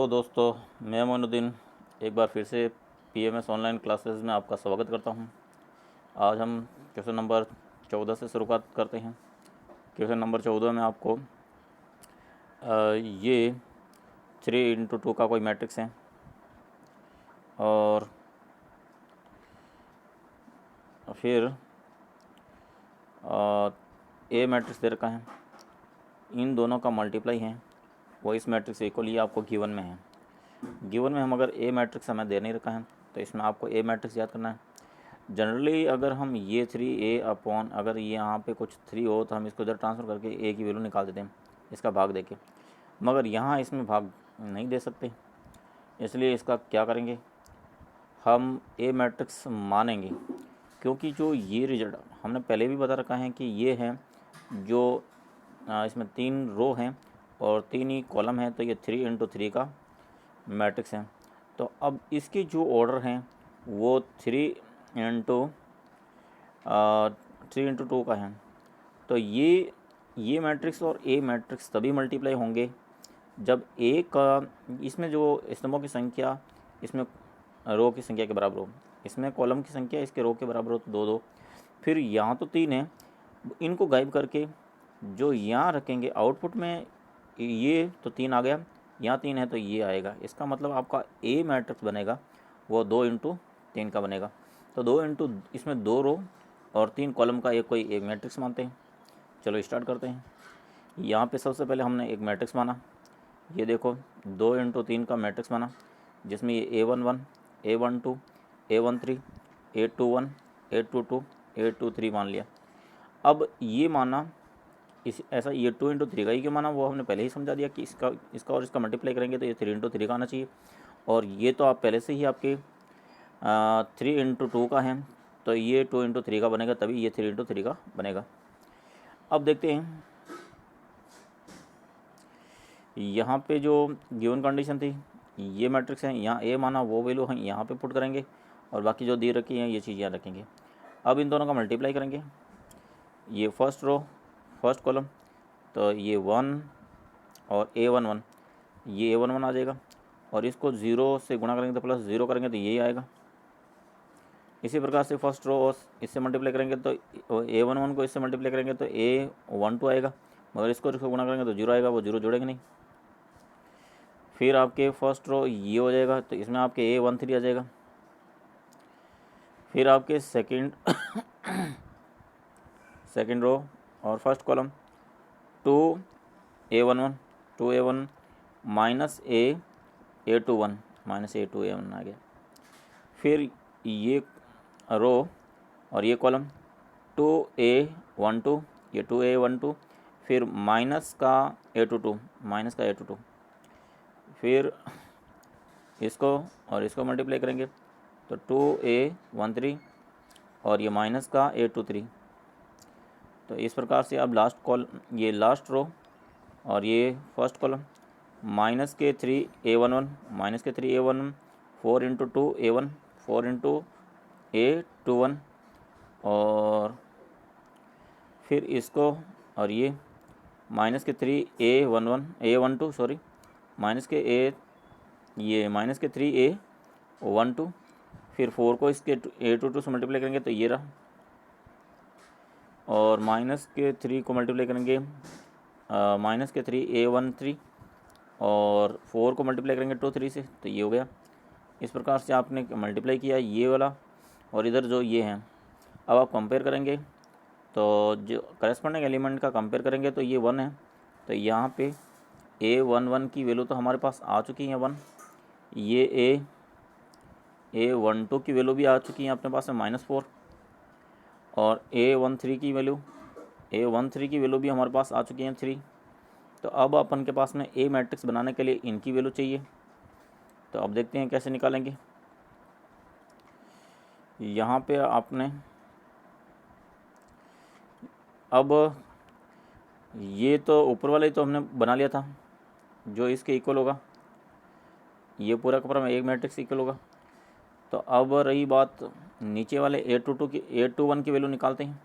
तो दोस्तों, मैं मोइनुद्दीन एक बार फिर से पीएमएस ऑनलाइन क्लासेस में आपका स्वागत करता हूं। आज हम क्वेश्चन नंबर 14 से शुरुआत करते हैं। क्वेश्चन नंबर 14 में आपको ये 3x2 का कोई मैट्रिक्स है और फिर ए मैट्रिक्स दे रखा है। इन दोनों का मल्टीप्लाई है वो इस मैट्रिक्स इक्वल ये आपको गिवन में है। गिवन में हम अगर ए मैट्रिक्स हमें दे नहीं रखा है तो इसमें आपको ए मैट्रिक्स याद करना है। जनरली अगर हम ये 3a अपॉन अगर ये यहाँ पे कुछ 3 हो तो हम इसको इधर ट्रांसफ़र करके a की वैल्यू निकाल देते हैं इसका भाग देके, मगर यहाँ इसमें भाग नहीं दे सकते, इसलिए इसका क्या करेंगे, हम ए मैट्रिक्स मानेंगे। क्योंकि जो ये रिजल्ट हमने पहले भी बता रखा है कि ये है जो इसमें 3 रो हैं और 3 ही कॉलम है, तो ये 3x3 का मैट्रिक्स है। तो अब इसके जो ऑर्डर हैं वो 3x2 का है। तो ये मैट्रिक्स और ए मैट्रिक्स तभी मल्टीप्लाई होंगे जब ए का इसमें जो स्तंभों की संख्या इसमें रो की संख्या के बराबर हो, इसमें कॉलम की संख्या इसके रो के बराबर हो तो 2 2। फिर यहाँ तो 3 है, इनको गायब करके जो यहाँ रखेंगे आउटपुट में ये तो 3 आ गया, यहाँ 3 है तो ये आएगा। इसका मतलब आपका ए मैट्रिक्स बनेगा वो 2x3 का बनेगा। तो 2 इसमें 2 रो और 3 कॉलम का एक मैट्रिक्स मानते हैं। चलो स्टार्ट करते हैं। यहाँ पे सबसे पहले हमने एक मैट्रिक्स माना, ये देखो 2x3 का मैट्रिक्स माना, जिसमें ये A11, A12, A13, A21, A22, A23 मान लिया। अब ये माना ऐसा ये 2x3 का ही क्यों माना वो हमने पहले ही समझा दिया कि इसका और इसका मल्टीप्लाई करेंगे तो ये 3x3 का आना चाहिए। और ये तो आप पहले से ही आपके 3x2 का है, तो ये 2x3 का बनेगा, तभी ये 3x3 का बनेगा। अब देखते हैं यहाँ पे जो गिवन कंडीशन थी, ये मैट्रिक्स है, यहाँ ए माना वो वैल्यू है यहाँ पे पुट करेंगे और बाकी जो दे रखी हैं ये चीज़ यहाँ रखेंगे। अब इन दोनों का मल्टीप्लाई करेंगे, ये फर्स्ट रो फर्स्ट कॉलम, तो ये 1 और A11 ये A11 आ जाएगा, और इसको 0 से गुणा करेंगे तो +0 करेंगे तो यही आएगा। इसी प्रकार से फर्स्ट रो और इससे मल्टीप्लाई करेंगे तो A11 को इससे मल्टीप्लाई करेंगे तो A12 आएगा, मगर इसको गुणा करेंगे तो 0 आएगा, वो 0 जोड़ेंगे नहीं। फिर आपके फर्स्ट रो ये हो जाएगा तो इसमें आपके A13 आ जाएगा। फिर आपके सेकंड रो और first column 2A11 minus A21 आ गया। फिर ये रो और ये कॉलम 2A12 ये 2A12, फिर माइनस का A22 फिर इसको और इसको मल्टीप्लाई करेंगे तो 2A13 और ये माइनस का A23। तो इस प्रकार से अब ये लास्ट रो और ये फर्स्ट कॉलम माइनस के 3A11 4 × 2A1 4 × A21 और फिर इसको और ये माइनस के 3A12 सॉरी माइनस के माइनस के 3A12, फिर 4 को इसके A22 से मल्टीप्लाई करेंगे तो ये रहा, और माइनस के 3 को मल्टीप्लाई करेंगे माइनस के 3A13 और 4 को मल्टीप्लाई करेंगे 2 3 से तो ये हो गया। इस प्रकार से आपने मल्टीप्लाई किया ये वाला और इधर जो ये है। अब आप कंपेयर करेंगे तो जो करस्पॉन्डिंग एलिमेंट का कंपेयर करेंगे तो ये 1 है, तो यहाँ पे A11 की वैल्यू तो हमारे पास आ चुकी है 1, ये A12 की वैल्यू भी आ चुकी है अपने पास है -4, और A13 की वैल्यू भी हमारे पास आ चुकी है 3। तो अब अपन के पास में ए मैट्रिक्स बनाने के लिए इनकी वैल्यू चाहिए, तो अब देखते हैं कैसे निकालेंगे। यहाँ पे आपने अब ये तो ऊपर वाला ही तो हमने बना लिया था जो इसके इक्वल होगा, ये पूरा का पूरा एक मैट्रिक्स इक्वल होगा। तो अब रही बात नीचे वाले A21 की वैल्यू निकालते हैं।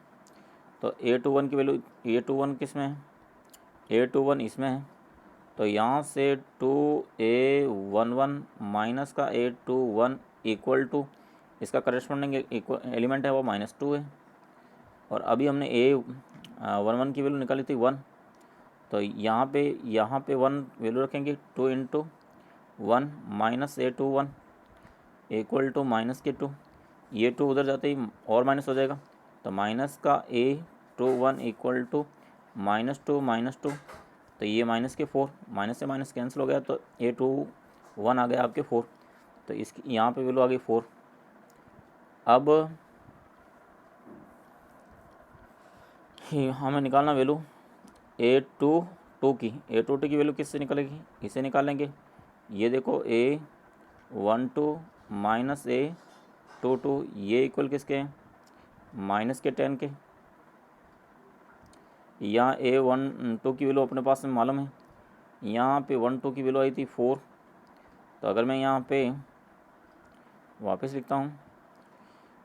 तो A21 की वैल्यू A21 किस में है, A21 इसमें है, तो यहाँ से 2a11 माइनस का a21 इक्वल टू इसका करस्पॉन्डिंग एलिमेंट है वो -2 है। और अभी हमने a11 की वैल्यू निकाली थी 1, तो यहाँ पे 1 वैल्यू रखेंगे। 2 into 1 minus a21 equal to minus k 2, ये 2 उधर जाते ही और माइनस हो जाएगा, तो माइनस का a21 इक्वल टू -2, तो ये माइनस के 4, माइनस से माइनस कैंसिल हो गया, तो a21 आ गया आपके 4, तो इसकी यहाँ पे वैल्यू आ गई 4। अब हमें निकालना वैल्यू a22 की। a22 की वैल्यू किससे निकलेगी, इसे निकालेंगे। ये देखो a12 माइनस a22 ये इक्वल किसके, माइनस के 10 के। यहाँ a12 की वैल्यू अपने पास में मालूम है, यहाँ पे 12 की वैल्यू आई थी 4, तो अगर मैं यहाँ पे वापस लिखता हूँ,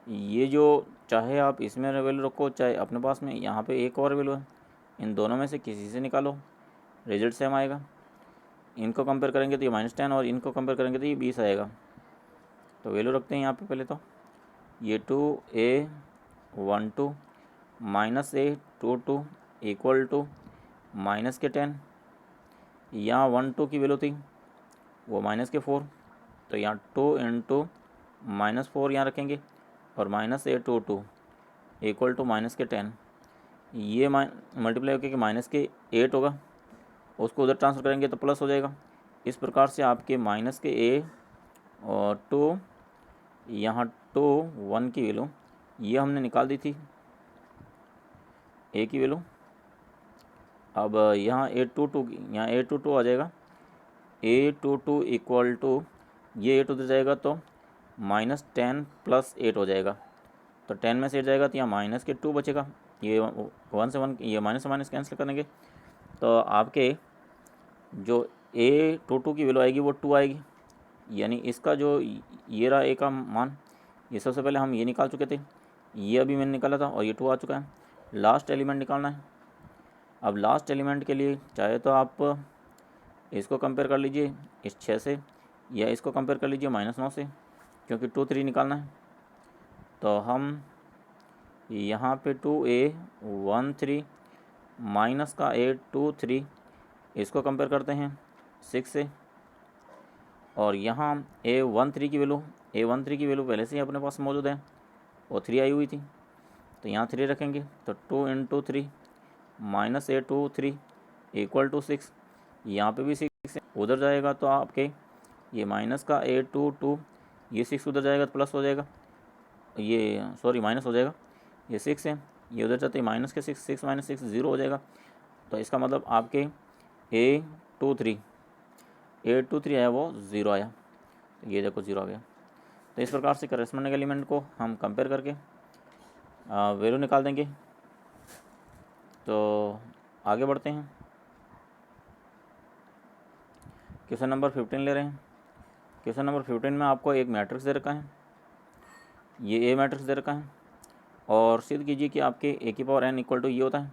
ये जो चाहे आप इसमें वैल्यू रखो चाहे अपने पास में, यहाँ पे एक और वैल्यू है, इन दोनों में से किसी से निकालो, रिजल्ट सेम आएगा। इनको कंपेयर करेंगे तो ये -10 और इनको कंपेयर करेंगे तो ये 20 आएगा। तो वैल्यू रखते हैं यहाँ पे पहले, तो ये 2a12 minus a22 equal to minus के 10, यहाँ 12 की वैल्यू थी वो माइनस के 4, तो यहाँ 2 इंटू -4 यहाँ रखेंगे और minus a22 equal to minus के 10, ये मल्टीप्लाई होकर माइनस के 8 होगा, उसको उधर ट्रांसफर करेंगे तो प्लस हो जाएगा। इस प्रकार से आपके माइनस के a और 2 यहाँ 1 की वैल्यू ये हमने निकाल दी थी a की वैल्यू। अब यहाँ a22 यहाँ a22 आ जाएगा, a22 इक्वल टू ये 8 उधर जाएगा तो -10 + 8 हो जाएगा, तो 10 में से 8 जाएगा तो यहाँ माइनस के 2 बचेगा। ये 1 से 1 ये माइनस से माइनस कैंसिल करेंगे, तो आपके जो a22 की वैल्यू आएगी वो 2 आएगी, यानी इसका जो ये रहा a का मान, ये सबसे पहले हम ये निकाल चुके थे, ये अभी मैंने निकाला था और ये 2 आ चुका है। लास्ट एलिमेंट निकालना है। अब लास्ट एलिमेंट के लिए चाहे तो आप इसको कंपेयर कर लीजिए इस 6 से, या इसको कंपेयर कर लीजिए -9 से, क्योंकि 2 3 निकालना है। तो हम यहाँ पे 2a13 माइनस का a23 इसको कंपेयर करते हैं 6 से, और यहाँ a13 की वैल्यू पहले से ही अपने पास मौजूद है, वो 3 आई हुई थी, तो यहाँ 3 रखेंगे, तो 2 into 3 minus a23 equal to 6, यहाँ पे भी 6 है, उधर जाएगा तो आपके ये माइनस का a22 ये 6 उधर जाएगा तो प्लस हो जाएगा, ये सॉरी माइनस हो जाएगा, ये 6 है, ये उधर जाते माइनस के 6, 6 - 6 0 हो जाएगा, तो इसका मतलब आपके a23 आया वो 0 आया, तो ये देखो 0 आ गया। तो इस प्रकार से करस्पॉन्डिंग एलिमेंट को हम कंपेयर करके वैल्यू निकाल देंगे। तो आगे बढ़ते हैं, क्वेश्चन नंबर 15 ले रहे हैं। क्वेश्चन नंबर 15 में आपको एक मैट्रिक्स दे रखा है, ये a मैट्रिक्स दे रखा है, और सिद्ध कीजिए कि आपके a की पावर n इक्वल टू ये होता है,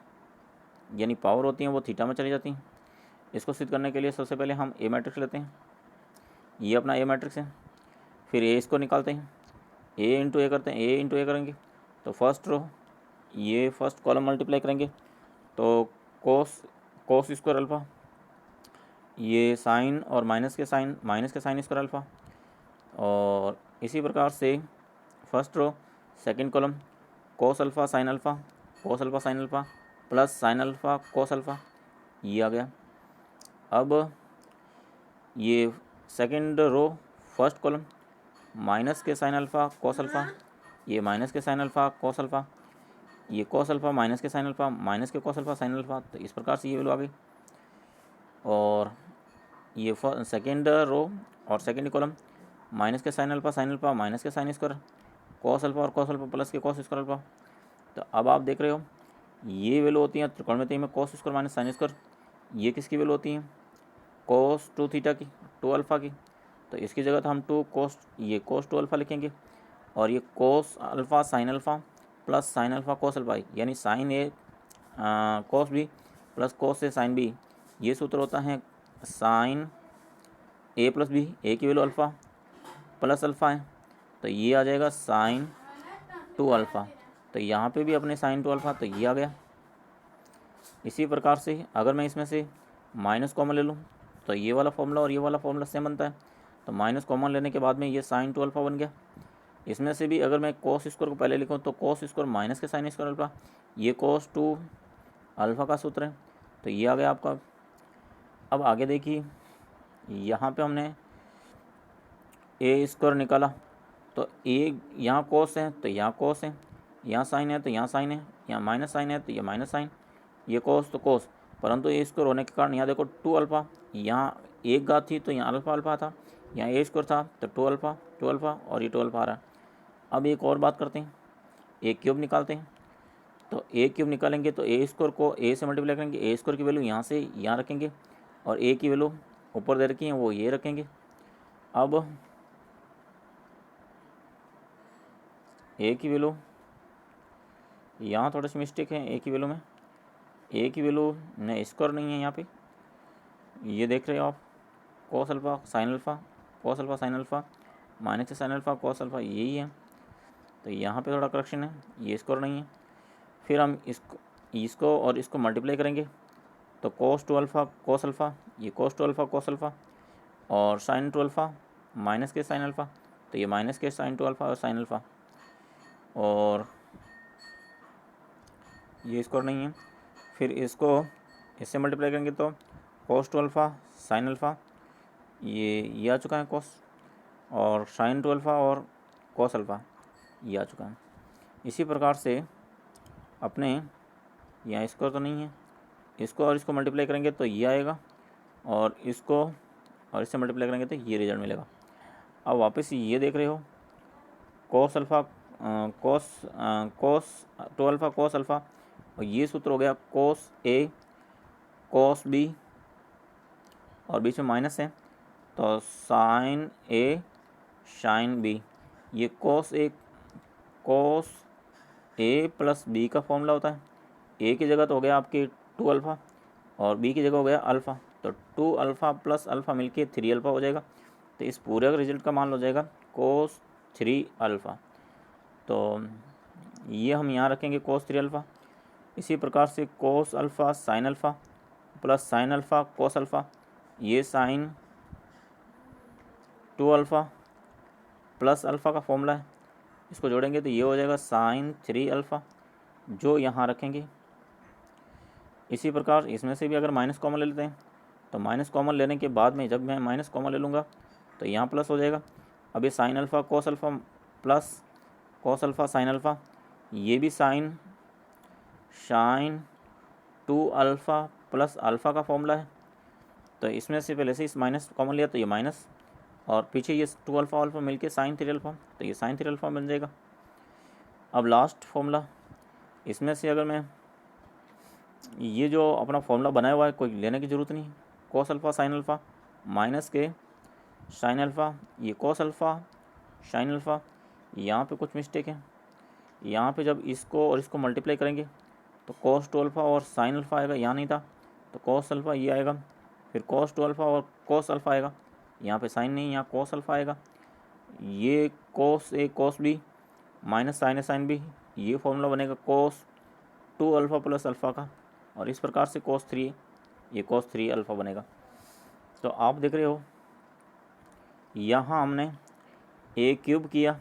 यानी पावर होती हैं वो थीटा में चली जाती हैं। इसको सिद्ध करने के लिए सबसे पहले हम a मैट्रिक्स लेते हैं, ये अपना a मैट्रिक्स है, फिर a इसको निकालते हैं, a इंटू ए करते हैं, a इंटू ए करेंगे तो फर्स्ट रो ये फर्स्ट कॉलम मल्टीप्लाई करेंगे, तो कोस स्क्वायर अल्फ़ा, ये साइन और minus k sine square alpha, और इसी प्रकार से first row second column cos alpha sine alpha plus sine alpha cos alpha, ये आ गया। अब ये second row first column minus k sine alpha cos alpha, ये minus k sine alpha cos alpha, ये cos alpha minus k sine alpha minus k cos alpha sine alpha, तो इस प्रकार से ये वैल्यू आ गई। और ये सेकेंड रो और second column minus k sine alpha minus k sine square cos alpha और कोस अल्फ़ा प्लस के कोस स्क्वायर अल्फ़ा। तो अब आप देख रहे हो ये वैल्यू होती है त्रिकोणमिति में cos square minus sine square, ये किसकी वैल्यू होती है, कोस 2 थीटा की, 2 अल्फ़ा की, तो इसकी जगह तो हम कोस 2 अल्फ़ा लिखेंगे, और ये cos alpha sine alpha plus sine alpha cos alpha, यानी साइन ए कोस बी प्लस कोस ए साइन बी, ये सूत्र होता है साइन ए प्लस बी, ए की वैल्यू अल्फ़ा प्लस अल्फ़ा है, तो ये आ जाएगा साइन 2 अल्फ़ा। तो यहाँ पे भी अपने साइन 2 अल्फ़ा, तो ये आ गया। इसी प्रकार से अगर मैं इसमें से माइनस कॉमन ले लूँ तो ये वाला फॉर्मूला और ये वाला फॉर्मूला सेम बनता है। तो माइनस कॉमन लेने के बाद में ये साइन 2 अल्फ़ा बन गया। इसमें से भी अगर मैं कॉस स्क्वायर को पहले लिखूँ तो cos square minus k sine square alpha, ये कॉस 2 अल्फ़ा का सूत्र है, तो ये आ गया आपका। अब आगे देखिए, यहाँ पे हमने ए स्क्वायर निकाला, तो ए यहाँ कॉस है तो यहाँ कॉस है, यहाँ साइन है तो यहाँ साइन है, यहाँ माइनस साइन है तो ये माइनस साइन, ये कॉस तो कॉस, परंतु ए स्क्वायर होने के कारण यहाँ देखो 2 अल्फ़ा, यहाँ एक घात थी तो यहाँ अल्फ़ा अल्फ़ा था, यहाँ ए स्क्वायर था तो 2 अल्फ़ा और ये 2 अल्फ़ा आ रहा है। अब एक और बात करते हैं, ए क्यूब निकालते हैं। तो ए क्यूब निकालेंगे तो ए स्क्वायर को ए से मल्टीप्लाई करेंगे, ए स्क्वायर की वैल्यू यहाँ से यहाँ रखेंगे और ए की वैल्यू ऊपर दे रखी है वो ये रखेंगे। अब ए की वैल्यू यहाँ थोड़ा सी मिस्टेक है, ए की वैल्यू में, ए की वैल्यू नहीं स्क्वायर नहीं है यहाँ पे, ये देख रहे हो आप, cos alpha sine alpha, cos alpha sine alpha minus sine alpha cos alpha यही है, तो यहाँ पे थोड़ा करेक्शन है, ये स्क्वायर नहीं है। फिर हम इसको और इसको मल्टीप्लाई करेंगे तो कॉस 2 अल्फ़ा कॉस अल्फ़ा, ये कॉस 2 अल्फ़ा कॉस अल्फ़ा और sign 2 alpha minus k sine alpha, तो ये माइनस के साइन 2 अल्फ़ा और साइन अल्फ़ा, और ये स्क्वायर नहीं है। फिर इसको इससे मल्टीप्लाई करेंगे तो कॉस 2 अल्फ़ा साइन अल्फ़ा, ये आ चुका है कॉस, और साइन 2 अल्फ़ा और कॉस अल्फ़ा ये आ चुका है। इसी प्रकार से अपने यहाँ स्क्वायर तो नहीं है, इसको और इसको मल्टीप्लाई करेंगे तो ये आएगा, और इसको और इससे मल्टीप्लाई करेंगे तो ये रिजल्ट मिलेगा। अब वापस ये देख रहे हो, cos alpha cos 2 alpha cos alpha, और ये सूत्र हो गया कॉस ए कॉस बी और बीच में माइनस है तो साइन ए साइन बी, ये कॉस ए प्लस बी का फॉर्मूला होता है। ए की जगह तो हो गया आपकी 2 अल्फ़ा और बी की जगह हो गया अल्फ़ा, तो 2 अल्फ़ा प्लस अल्फ़ा मिलके 3 अल्फ़ा हो जाएगा। तो इस पूरे रिजल्ट का मान हो जाएगा कोस 3 अल्फ़ा। तो ये हम यहाँ रखेंगे कोस 3 अल्फ़ा। इसी प्रकार से कोस alpha sine alpha plus sine alpha cos alpha, ये साइन 2 अल्फ़ा प्लस अल्फ़ा का फॉर्मूला है, इसको जोड़ेंगे तो ये हो जाएगा साइन 3 अल्फ़ा, जो यहाँ रखेंगे। इसी प्रकार इसमें से भी अगर माइनस कॉमन ले लेते हैं तो माइनस कॉमन लेने के बाद में जब मैं माइनस कॉमन ले लूँगा तो यहाँ प्लस हो जाएगा। अब ये sign alpha cos alpha plus cos alpha sine alpha, ये भी साइन 2 अल्फ़ा प्लस अल्फ़ा का फॉर्मूला है, तो इसमें से पहले से इस माइनस कॉमन लिया तो ये माइनस, और पीछे ये 2 अल्फ़ा अल्फ़ा मिलके साइन 3 अल्फ़ा, तो ये साइन 3 अल्फ़ा बन जाएगा। अब लास्ट फॉर्मूला, इसमें से अगर मैं ये जो अपना फॉर्मूला बनाया हुआ है कोई लेने की ज़रूरत नहीं, कोस alpha sine alpha minus k sine alpha, ये कोस अल्फ़ा साइन अल्फ़ा, यहाँ पे कुछ मिस्टेक है, यहाँ पे जब इसको और इसको मल्टीप्लाई करेंगे तो कोस 2 अल्फ़ा और साइन अल्फ़ा आएगा, यहाँ नहीं था तो कोस अल्फ़ा ये आएगा, फिर कोस 2 अल्फ़ा और कोस अल्फ़ा आएगा, यहाँ पे साइन नहीं, यहाँ कोस अल्फ़ा आएगा, ये कोस ए कोस बी माइनस साइन ए साइन बी, ये फॉर्मूला बनेगा कोस 2 अल्फ़ा प्लस अल्फ़ा का, और इस प्रकार से कोस 3, ये कोस 3 अल्फ़ा बनेगा। तो आप देख रहे हो यहाँ हमने ए क्यूब किया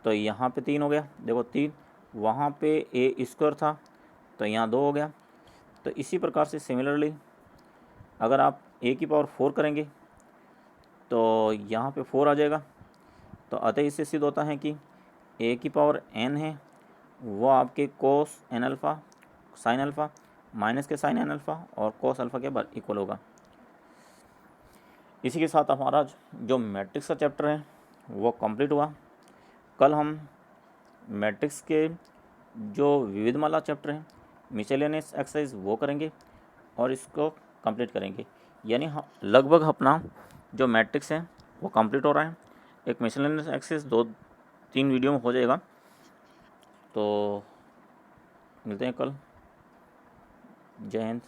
तो यहाँ पे 3 हो गया, देखो 3, वहाँ पे ए स्क्वायर था तो यहाँ 2 हो गया। तो इसी प्रकार से सिमिलरली अगर आप ए की पावर 4 करेंगे तो यहाँ पे 4 आ जाएगा। तो अतः इससे सिद्ध होता है कि ए की पावर n है वो आपके कोस n alpha sine alpha minus k sign n alpha और कोस अल्फ़ा के बराबर इक्वल होगा। इसी के साथ हमारा जो मैट्रिक्स का चैप्टर है वो कंप्लीट हुआ। कल हम मैट्रिक्स के जो विविधमाला चैप्टर है मिसलेनियस एक्सरसाइज वो करेंगे और इसको कंप्लीट करेंगे, यानी लगभग अपना जो मैट्रिक्स है वो कंप्लीट हो रहा है। एक मिसलेनियस एक्सरसाइज 2-3 वीडियो में हो जाएगा। तो मिलते हैं कल। जय हिंद।